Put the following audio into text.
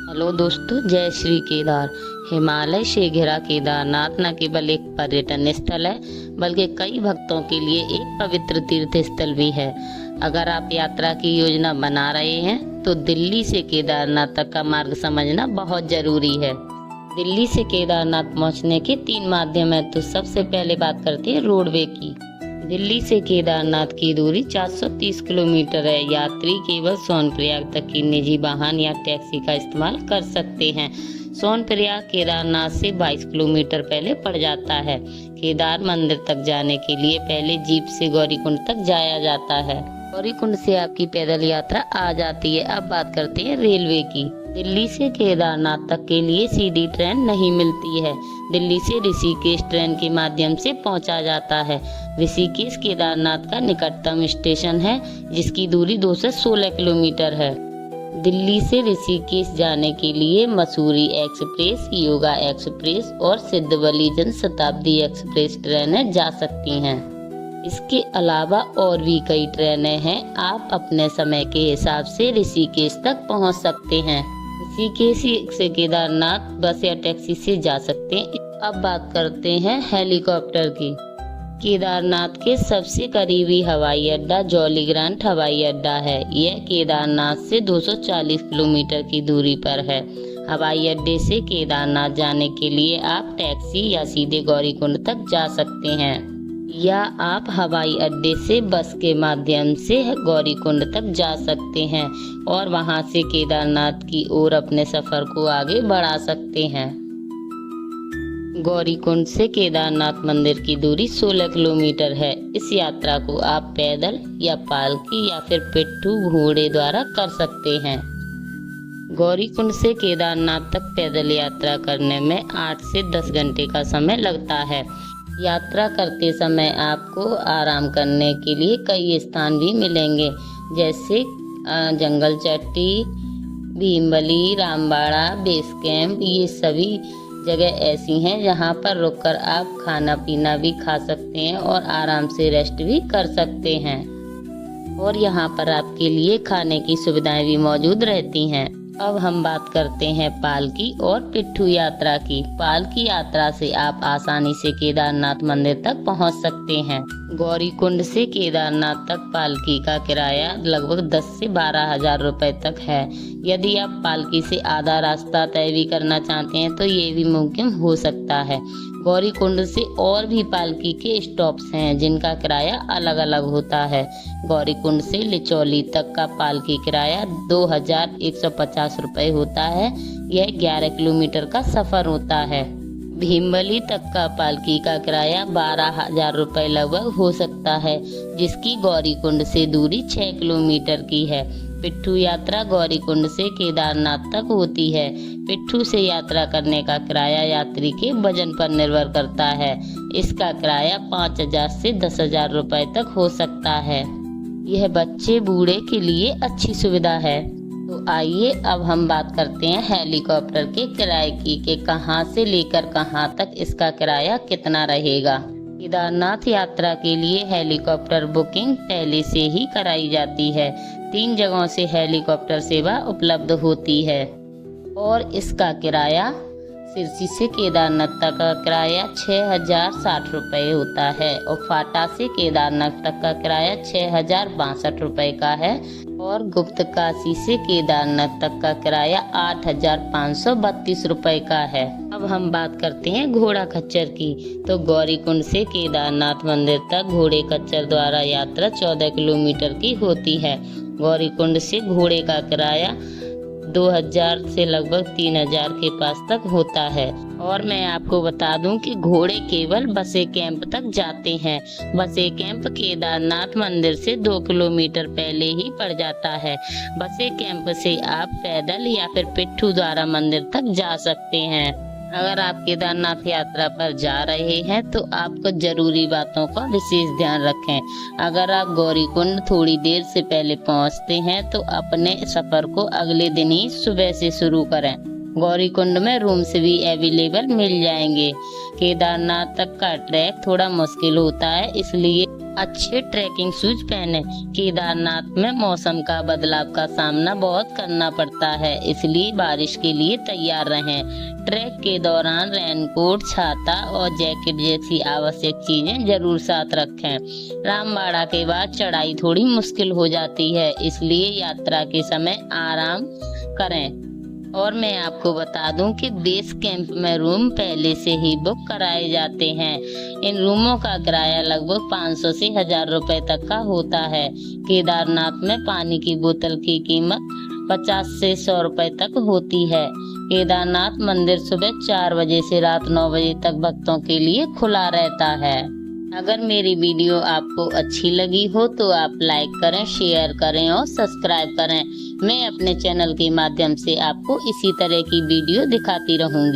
Hello दोस्तों, जय श्री केदार। हिमालय से घिरा केदारनाथ न केवल एक पर्यटन स्थल है बल्कि कई भक्तों के लिए एक पवित्र तीर्थ स्थल भी है। अगर आप यात्रा की योजना बना रहे हैं तो दिल्ली से केदारनाथ तक का मार्ग समझना बहुत जरूरी है। दिल्ली से केदारनाथ पहुंचने के 3 माध्यम है। तो सबसे पहले बात करते हैं रोडवे की। दिल्ली से केदारनाथ की दूरी 430 किलोमीटर है। यात्री केवल सोनप्रयाग तक की निजी वाहन या टैक्सी का इस्तेमाल कर सकते हैं। सोनप्रयाग केदारनाथ से 22 किलोमीटर पहले पड़ जाता है। केदार मंदिर तक जाने के लिए पहले जीप से गौरीकुंड तक जाया जाता है। गौरीकुंड से आपकी पैदल यात्रा आ जाती है। अब बात करते हैं रेलवे की। दिल्ली से केदारनाथ तक के लिए सीधी ट्रेन नहीं मिलती है। दिल्ली से ऋषिकेश ट्रेन के माध्यम से पहुंचा जाता है। ऋषिकेश केदारनाथ का निकटतम स्टेशन है, जिसकी दूरी 216 किलोमीटर है। दिल्ली से ऋषिकेश जाने के लिए मसूरी एक्सप्रेस, योगा एक्सप्रेस और सिद्धवली जन शताब्दी एक्सप्रेस ट्रेनें जा सकती हैं। इसके अलावा और भी कई ट्रेनें हैं। आप अपने समय के हिसाब से ऋषिकेश तक पहुंच सकते हैं। ऋषिकेश से केदारनाथ बस या टैक्सी से जा सकते हैं। अब बात करते हैं हेलीकॉप्टर की। केदारनाथ के सबसे करीबी हवाई अड्डा जौलीग्रांट हवाई अड्डा है। यह केदारनाथ से 240 किलोमीटर की दूरी पर है। हवाई अड्डे से केदारनाथ जाने के लिए आप टैक्सी या सीधे गौरीकुंड तक जा सकते हैं, या आप हवाई अड्डे से बस के माध्यम से गौरीकुंड तक जा सकते हैं और वहां से केदारनाथ की ओर अपने सफर को आगे बढ़ा सकते हैं। गौरीकुंड से केदारनाथ मंदिर की दूरी 16 किलोमीटर है। इस यात्रा को आप पैदल या पालकी या फिर पिट्ठू घोड़े द्वारा कर सकते हैं। गौरीकुंड से केदारनाथ तक पैदल यात्रा करने में 8 से 10 घंटे का समय लगता है। यात्रा करते समय आपको आराम करने के लिए कई स्थान भी मिलेंगे, जैसे जंगल चट्टी, भीमबली, रामबाड़ा, बेस कैंप। ये सभी जगह ऐसी हैं जहां पर रुककर आप खाना पीना भी खा सकते हैं और आराम से रेस्ट भी कर सकते हैं। और यहाँ पर आपके लिए खाने की सुविधाएं भी मौजूद रहती हैं। अब हम बात करते हैं पालकी और पिट्ठू यात्रा की। पालकी यात्रा से आप आसानी से केदारनाथ मंदिर तक पहुंच सकते हैं। गौरीकुंड से केदारनाथ तक पालकी का किराया लगभग 10 से 12 हजार रुपए तक है। यदि आप पालकी से आधा रास्ता तय भी करना चाहते हैं तो ये भी मुमकिन हो सकता है। गौरीकुंड से और भी पालकी के स्टॉप्स हैं जिनका किराया अलग अलग होता है। गौरीकुंड से लिचौली तक का पालकी किराया 2150 रुपये होता है। यह 11 किलोमीटर का सफर होता है। भीमबली तक का पालकी का किराया 12 हजार रुपये लगभग हो सकता है, जिसकी गौरीकुंड से दूरी 6 किलोमीटर की है। पिट्ठू यात्रा गौरीकुंड से केदारनाथ तक होती है। पिट्ठू से यात्रा करने का किराया यात्री के वजन पर निर्भर करता है। इसका किराया 5000 से 10,000 रुपये तक हो सकता है। यह बच्चे बूढ़े के लिए अच्छी सुविधा है। तो आइए अब हम बात करते हैं हेलीकॉप्टर के किराए की, कि कहां से लेकर कहां तक इसका किराया कितना रहेगा। केदारनाथ यात्रा के लिए हेलीकॉप्टर बुकिंग पहले से ही कराई जाती है। 3 जगहों से हेलीकॉप्टर सेवा उपलब्ध होती है और इसका किराया सिरसी से केदारनाथ तक का किराया 6060 रुपये होता है और फाटा से केदारनाथ तक का किराया 6062 रुपये का है और गुप्तकाशी से केदारनाथ तक का किराया 8532 रुपये का है। अब हम बात करते हैं घोड़ा खच्चर की। तो गौरीकुंड से केदारनाथ मंदिर तक घोड़े खच्चर द्वारा यात्रा 14 किलोमीटर की होती है। गौरीकुंड से घोड़े का किराया 2000 से लगभग 3000 के पास तक होता है। और मैं आपको बता दूं कि घोड़े केवल बसे कैंप तक जाते हैं। बसे कैंप केदारनाथ मंदिर से 2 किलोमीटर पहले ही पड़ जाता है। बसे कैंप से आप पैदल या फिर पिट्ठू द्वारा मंदिर तक जा सकते हैं। अगर आप केदारनाथ यात्रा पर जा रहे हैं तो आपको जरूरी बातों का विशेष ध्यान रखें। अगर आप गौरीकुंड थोड़ी देर से पहले पहुंचते हैं तो अपने सफर को अगले दिन ही सुबह से शुरू करें। गौरीकुंड में रूम्स भी अवेलेबल मिल जाएंगे। केदारनाथ तक का ट्रैक थोड़ा मुश्किल होता है, इसलिए अच्छे ट्रैकिंग शूज पहने। केदारनाथ में मौसम का बदलाव का सामना बहुत करना पड़ता है, इसलिए बारिश के लिए तैयार रहें। ट्रैक के दौरान रेनकोट, छाता और जैकेट जैसी आवश्यक चीजें जरूर साथ रखें। रामबाड़ा के बाद चढ़ाई थोड़ी मुश्किल हो जाती है, इसलिए यात्रा के समय आराम करें। और मैं आपको बता दूं कि बेस कैंप में रूम पहले से ही बुक कराए जाते हैं। इन रूमों का किराया लगभग 500 से 1000 रुपए तक का होता है। केदारनाथ में पानी की बोतल की कीमत 50 से 100 रुपए तक होती है। केदारनाथ मंदिर सुबह 4 बजे से रात 9 बजे तक भक्तों के लिए खुला रहता है। अगर मेरी वीडियो आपको अच्छी लगी हो तो आप लाइक करें, शेयर करें और सब्सक्राइब करें। मैं अपने चैनल के माध्यम से आपको इसी तरह की वीडियो दिखाती रहूंगी।